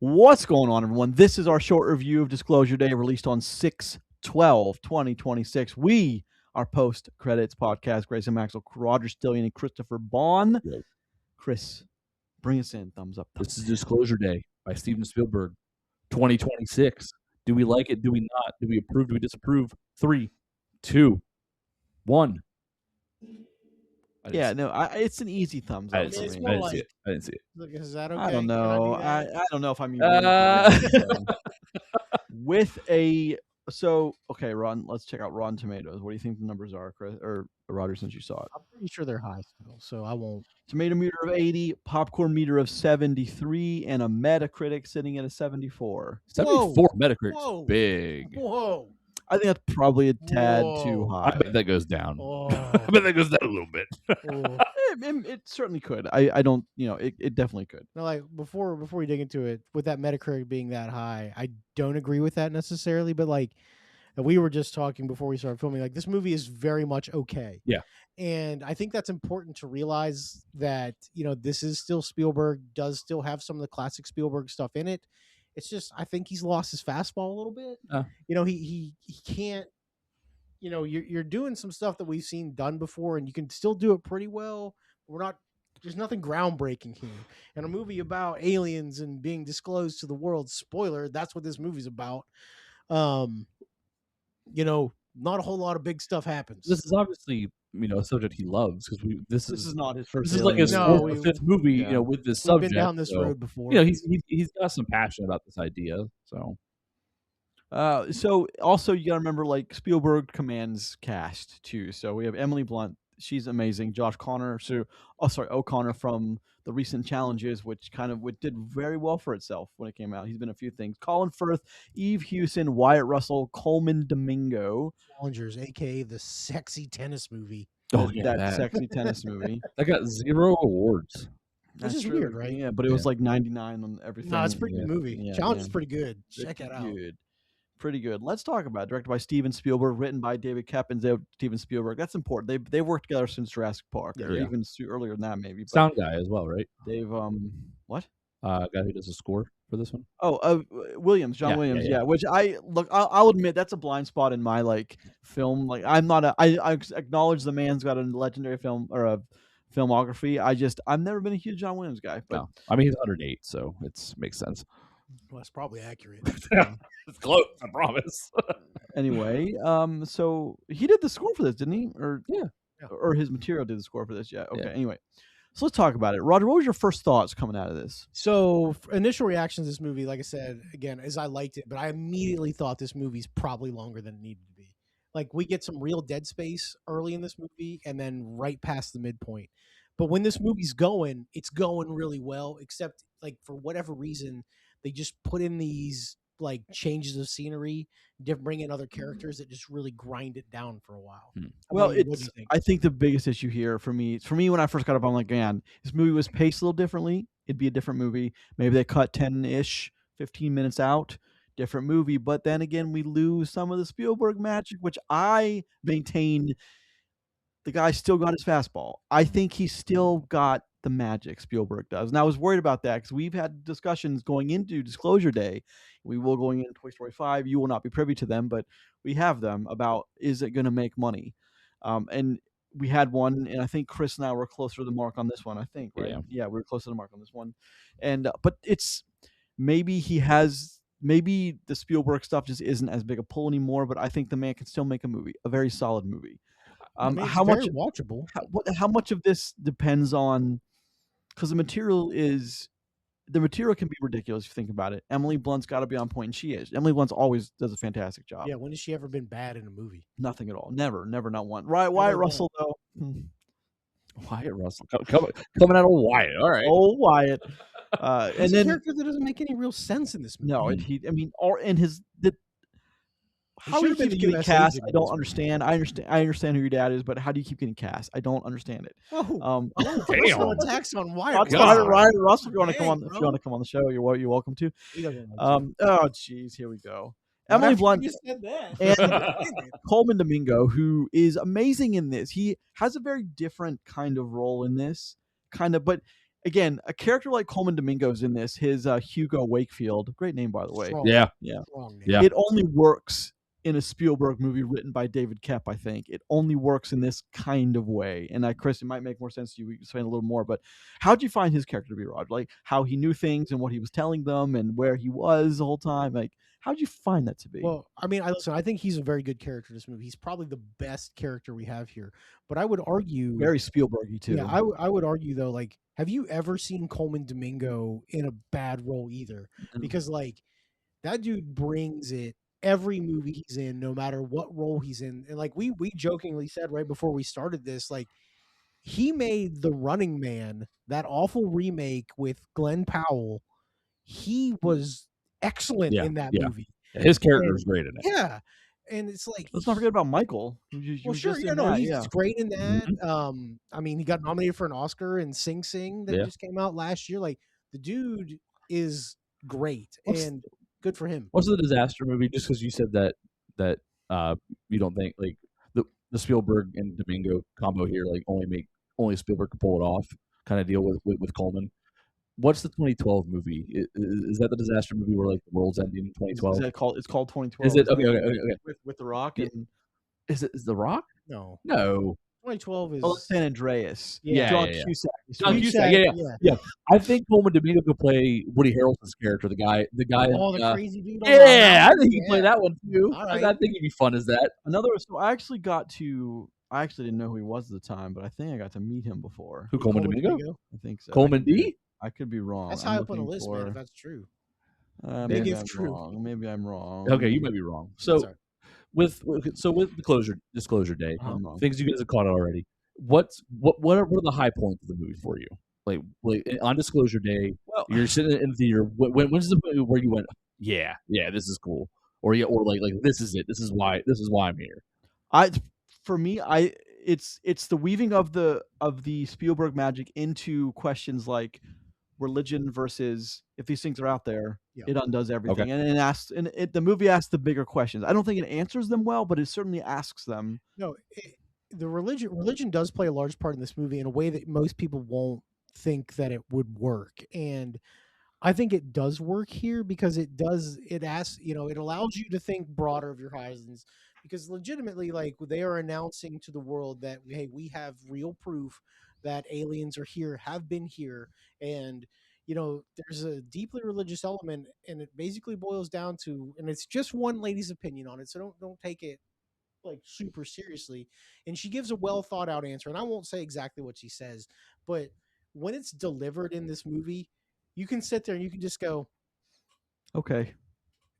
What's going on, everyone? This is our short review of Disclosure Day, released on 6/12/2026. We are post-credits podcast. Grayson Maxwell, Roger Stillian, and Christopher Bond. Yo. Chris, bring us in. Thumbs up. This is Disclosure Day by Steven Spielberg, 2026. Do we like it? Do we not? Do we approve? Do we disapprove? 3, 2, 1. Yeah, no, it's an easy thumbs I up didn't for see me. it. I didn't see it. I didn't see it. Look, is that okay? I don't Can know. do that? I don't know if I'm with okay, Ron. Let's check out Rotten Tomatoes. What do you think the numbers are, Chris or Roger? Since you saw it, I'm pretty sure they're high still, so I won't. Tomato meter of 80, popcorn meter of 73, and a Metacritic sitting at a 74. 74 Metacritic's Whoa. big. Whoa! I think that's probably a tad too Whoa. high. I bet that goes down. Oh. I bet that goes down a little bit. Oh. It certainly could. I don't, it definitely could. Now, like before we dig into it, with that Metacritic being that high, I don't agree with that necessarily. But like we were just talking before we started filming, like this movie is very much okay. Yeah. And I think that's important to realize that this is still Spielberg, does still have some of the classic Spielberg stuff in it. It's just I think he's lost his fastball a little bit. He can't. You're doing some stuff that we've seen done before, and you can still do it pretty well. There's nothing groundbreaking here. And a movie about aliens and being disclosed to the world, spoiler, that's what this movie's about. Not a whole lot of big stuff happens. This is obviously, a subject he loves because this is not his first. This is like his fifth movie, with this subject. We've been down this road before. He's got some passion about this idea. So also you got to remember, like, Spielberg commands cast too. So we have Emily Blunt. She's amazing. Josh O'Connor from the recent challenges, which did very well for itself when it came out. He's been in a few things. Colin Firth, Eve Hewson, Wyatt Russell, Coleman Domingo. Challengers, aka the sexy tennis movie. Oh yeah, that sexy tennis movie. That got 0 awards. Which is weird, right? Yeah, but it was like 99 on everything. No, it's a pretty good movie. Yeah, Challenge is pretty good. Check it out. Pretty good. Let's talk about it. Directed by Steven Spielberg, written by David Koepp and Steven Spielberg. That's important. They worked together since Jurassic Park, or even earlier than that, maybe. But sound guy as well, right? They've what? Guy who does the score for this one. Oh, Williams, John Williams. Yeah. Which I'll admit that's a blind spot in my film. Like I'm not I acknowledge the man's got a legendary film or a filmography. I've never been a huge John Williams guy. But no. I mean, he's 108, so it makes sense. Well, that's probably accurate. It's close, I promise. Anyway, so he did the score for this, didn't he? Yeah. Or his material did the score for this. Yeah. Okay. Yeah. Anyway, so let's talk about it. Roger, what was your first thoughts coming out of this? So initial reactions to this movie, like I said, again, is I liked it, but I immediately thought this movie's probably longer than it needed to be. Like we get some real dead space early in this movie and then right past the midpoint. But when this movie's going, it's going really well, except like for whatever reason, they just put in these like changes of scenery, bring in other characters that just really grind it down for a while. Well, I think the biggest issue here for me when I first got up, I'm like, man, this movie was paced a little differently. It'd be a different movie. Maybe they cut 10-ish, 15 minutes out. Different movie. But then again, we lose some of the Spielberg magic, which I maintain the guy still got his fastball. I think he's still got the magic Spielberg does. And I was worried about that because we've had discussions going into Disclosure Day. We will going into Toy Story 5. You will not be privy to them, but we have them about, is it going to make money? And we had one, and I think Chris and I were closer to the mark on this one, I think, right? Yeah, we were closer to the mark on this one. And but it's maybe the Spielberg stuff just isn't as big a pull anymore, but I think the man can still make a movie, a very solid movie. How much watchable? How much of this depends on, because the material can be ridiculous if you think about it. Emily Blunt's got to be on point, and she is. Emily Blunt always does a fantastic job. Yeah, when has she ever been bad in a movie? Nothing at all. Never, not one. Wyatt Russell though. Wyatt Russell coming out of Wyatt. All right. Oh, Wyatt. And then a character that doesn't make any real sense in this movie. No, how do you keep getting cast? I don't understand. I understand who your dad is, but how do you keep getting cast? I don't understand it. Damn! Attacks on Wyatt. Ryan Russell, if you want to come on the show, you're welcome to. Oh, jeez, here we go. Emily Blunt and Coleman Domingo, who is amazing in this. He has a very different kind of role in this, but again, a character like Coleman Domingo's in this. His Hugo Wakefield, great name by the way. Strong, Yeah. strong name. Yeah. It only works in a Spielberg movie written by David Koepp, I think. It only works in this kind of way. And Chris, it might make more sense to you. We can explain a little more, but how'd you find his character to be, Rod? Like how he knew things and what he was telling them and where he was the whole time. Like, how'd you find that to be? Well, I mean, I think he's a very good character in this movie. He's probably the best character we have here. But I would argue very Spielberg-y too. Yeah, I would argue though, like, have you ever seen Coleman Domingo in a bad role either? Because like that dude brings it every movie he's in, no matter what role he's in. And like we jokingly said right before we started this, like he made The Running Man, that awful remake with Glenn Powell. He was excellent in that movie. His character is great in it. Yeah. And it's like, let's not forget about Michael. Well, sure, he's great in that. I mean, he got nominated for an Oscar in Sing Sing that just came out last year. Like, the dude is great and good for him. What's the disaster movie? Just because you said that you don't think like the Spielberg and Domingo combo here, like only Spielberg can pull it off, kind of deal with Coleman. What's the 2012 movie? Is that the disaster movie where like the world's ending in 2012? Is that called? It's called 2012. Is it okay? With The Rock and is The Rock? No. 2012 is San Andreas. John Cusack. John Cusack. Yeah. I think Coleman Domingo could play Woody Harrelson's character, the guy. The crazy dude. Yeah, I think he can play that one too. Right. I think he'd be fun as that. So I actually didn't know who he was at the time, but I think I got to meet him before. Who, Coleman Domingo? I think so. Coleman D? I could be wrong. That's high up on the list, man, if that's true. Maybe it's true. Maybe I'm wrong. Okay, you might be wrong. So with the disclosure day, things you guys have caught already. What are the high points of the movie for you? Like on disclosure day, you're sitting in the theater. When's the movie where you went, yeah, this is cool, or like this is it. This is why I'm here. For me, it's the weaving of the Spielberg magic into questions like religion versus if these things are out there, it undoes everything. Okay. The movie asks the bigger questions. I don't think it answers them well, but it certainly asks them. No, the religion does play a large part in this movie in a way that most people won't think that it would work. And I think it does work here because it asks, it allows you to think broader of your horizons, because legitimately, like, they are announcing to the world that, hey, we have real proof that aliens are here, have been here. And, there's a deeply religious element, and it basically boils down to, and it's just one lady's opinion on it, so don't take it like super seriously. And she gives a well thought out answer, and I won't say exactly what she says, but when it's delivered in this movie, you can sit there and you can just go, okay,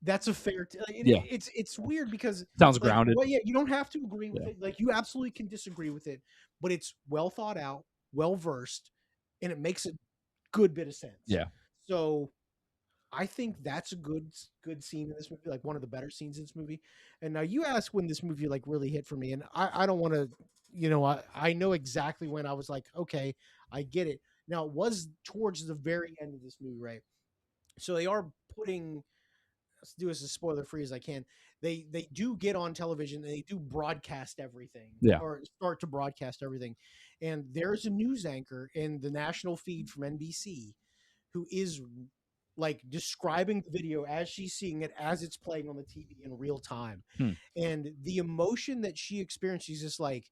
that's a fair it's weird because sounds grounded. Well, you don't have to agree with it. Like, you absolutely can disagree with it, but it's well thought out, well versed, and it makes a good bit of sense. Yeah. So I think that's a good scene in this movie, like one of the better scenes in this movie. And now you ask when this movie like really hit for me, and I don't want to, I know exactly when I was like, okay, I get it. Now, it was towards the very end of this movie, right? So they are putting, let's do this as spoiler free as I can. They do get on television and they do broadcast everything, or start to broadcast everything. And there's a news anchor in the national feed from NBC who is like describing the video as she's seeing it, as it's playing on the TV in real time. And the emotion that she experienced, she's just like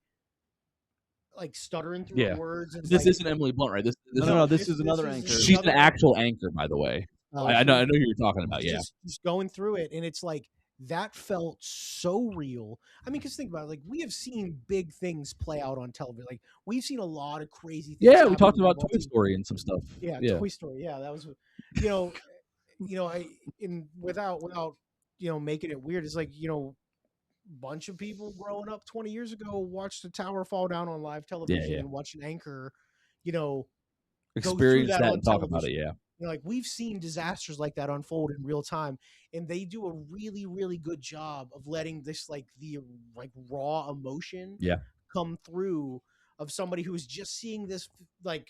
stuttering through her words. And this isn't Emily Blunt, right? This is another anchor. She's an actual anchor, by the way. I know who you're talking about. Yeah, just going through it, and it's like that felt so real. I mean, because think about it, like, we have seen big things play out on television. Like, we've seen a lot of crazy things. Yeah, we talked about Toy Story and some stuff. Yeah, Toy Story. Yeah, that was, without making it weird. It's like, bunch of people growing up 20 years ago watched the tower fall down on live television and watch an anchor, experience that and talk about it. Yeah. Like, we've seen disasters like that unfold in real time, and they do a really, really good job of letting this the raw emotion come through of somebody who's just seeing this. Like,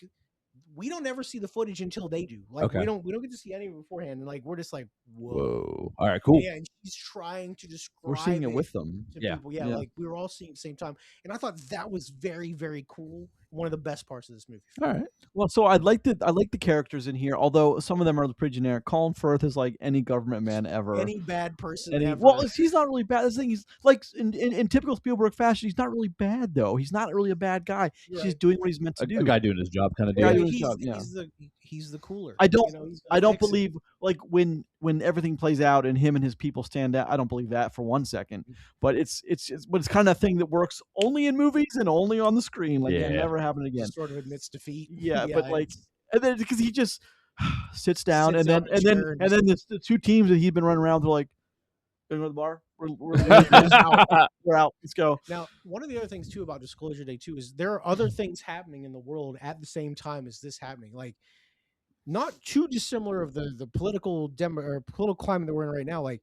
we don't ever see the footage until they do. Like, we don't get to see any beforehand, and we're just like, whoa. All right, cool. Yeah, and she's trying to describe. We're seeing it with them. To people. Yeah, like, we were all seeing it at the same time, and I thought that was very, very cool one of the best parts of this movie. All right. Well, so I like the characters in here, although some of them are pretty generic. Colin Firth is like any government man ever. Any bad person ever. Well, he's not really bad. The thing he's like in typical Spielberg fashion, he's not really bad though. He's not really a bad guy. He's just doing what he's meant to do. A guy doing his job kind of deal. He's the cooler. I don't believe like when everything plays out and him and his people stand out. I don't believe that for one second. But it's kind of thing that works only in movies and only on the screen. Like it'll never happen again. Just sort of admits defeat. Yeah, but like, and then because he just sits down and then the two teams that he'd been running around, they're like, "Go to the bar. We're out. We're out. Let's go." Now, one of the other things too about Disclosure Day too is there are other things happening in the world at the same time as this happening. Like, not too dissimilar of the political climate that we're in right now. Like,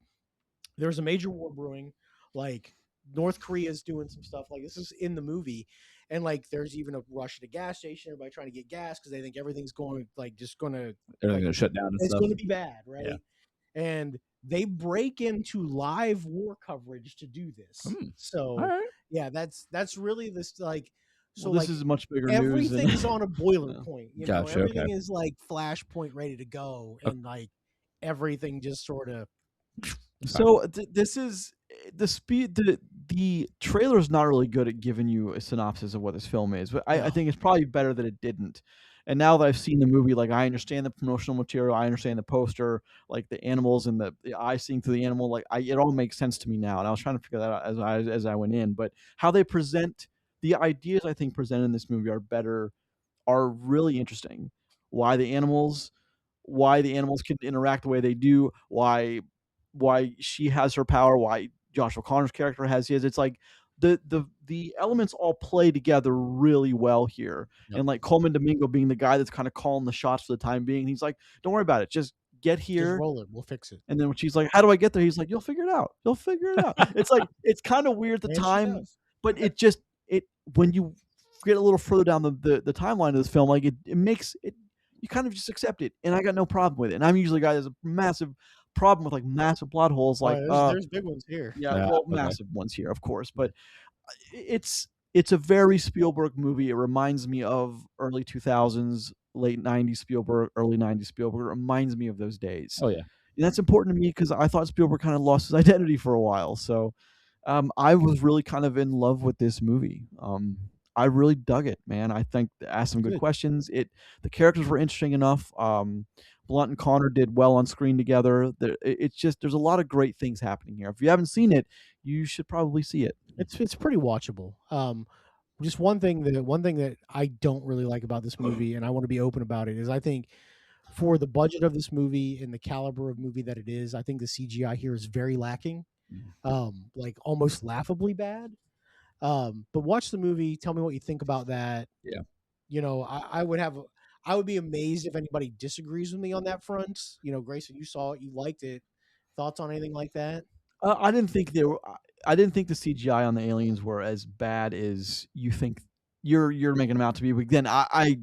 there's a major war brewing. Like, North Korea's doing some stuff. Like, this is in the movie. And like, there's even a rush at a gas station. Everybody trying to get gas because they think everything's going to shut down. It's going to be bad, right? Yeah. And they break into live war coverage to do this. So yeah, that's really this like. So this is much bigger news. Everything's on a boiler point. You know, everything is like flashpoint ready to go, and like everything just sort of. So this is the speed. The trailer is not really good at giving you a synopsis of what this film is, but I think it's probably better that it didn't. And now that I've seen the movie, like I understand the promotional material, I understand the poster, like the animals and the eye seeing through the animal, like it all makes sense to me now. And I was trying to figure that out as I went in. But how they present the ideas, I think presented in this movie are really interesting. Why the animals can interact the way they do, why she has her power, why Josh O'Connor's character has his. It's like the elements all play together really well here. Yep. And like Coleman Domingo being the guy that's kind of calling the shots for the time being. He's like, don't worry about it. Just get here. Just roll it. We'll fix it. And then when she's like, how do I get there? He's like, you'll figure it out. You'll figure it out. It's like, it's kind of weird at the time, but when you get a little further down the timeline of this film, like it makes it, you kind of just accept it. And I got no problem with it. And I'm usually a guy that's a massive problem with like massive plot holes. Like there's big ones here. Massive ones here, of course. But it's a very Spielberg movie. It reminds me of early 2000s, late 90s Spielberg, early 90s Spielberg. It reminds me of those days. Oh yeah, and that's important to me because I thought Spielberg kind of lost his identity for a while. So I was really kind of in love with this movie. I really dug it, man. I think they asked some good questions. The characters were interesting enough. Blunt and Connor did well on screen together. It's just there's a lot of great things happening here. If you haven't seen it, you should probably see it. It's pretty watchable. Just one thing that I don't really like about this movie, and I want to be open about it, is I think for the budget of this movie and the caliber of movie that it is, I think the CGI here is very lacking, like almost laughably bad. But watch the movie. Tell me what you think about that. Yeah, you know, I would be amazed if anybody disagrees with me on that front. You know, Grayson, you saw it, you liked it. Thoughts on anything like that? I didn't think I didn't think the CGI on the aliens were as bad as you think you're making them out to be. But then I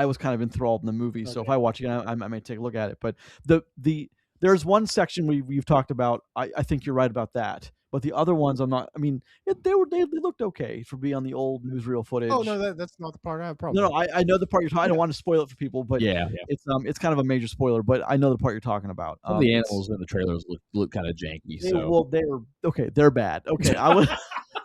was kind of enthralled in the movie, so if I watch it again, I might take a look at it. But there's one section we've talked about. I think you're right about that. But the other ones, I'm not. I mean, they looked okay for being on the old newsreel footage. Oh no, that's not the part I have a problem. No, I know the part you're talking. I don't want to spoil it for people, but it's kind of a major spoiler. But I know the part you're talking about. Some of the animals in the trailers look kind of janky. They're okay. They're bad. Okay, I was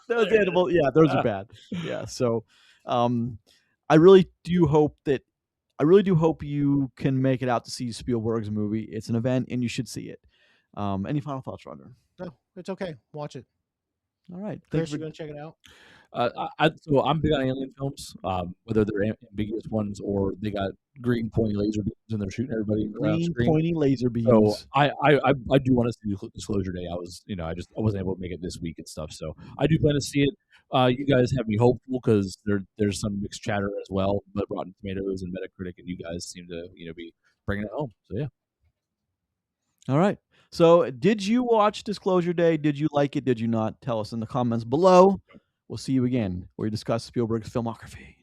those animals. Yeah, those are bad. Yeah, so I really do hope you can make it out to see Spielberg's movie. It's an event, and you should see it. Any final thoughts, Roger? No, it's okay. Watch it. All right. Chris, you gonna check it out? So I'm big on alien films, whether they're ambiguous ones or they got green pointy laser beams and they're shooting everybody. Green pointy laser beams. So I do want to see Disclosure Day. I wasn't able to make it this week and stuff. So I do plan to see it. You guys have me hopeful because there's some mixed chatter as well, but Rotten Tomatoes and Metacritic and you guys seem to be bringing it home. So yeah. All right. So did you watch Disclosure Day? Did you like it? Did you not? Tell us in the comments below. We'll see you again where we discuss Spielberg's filmography.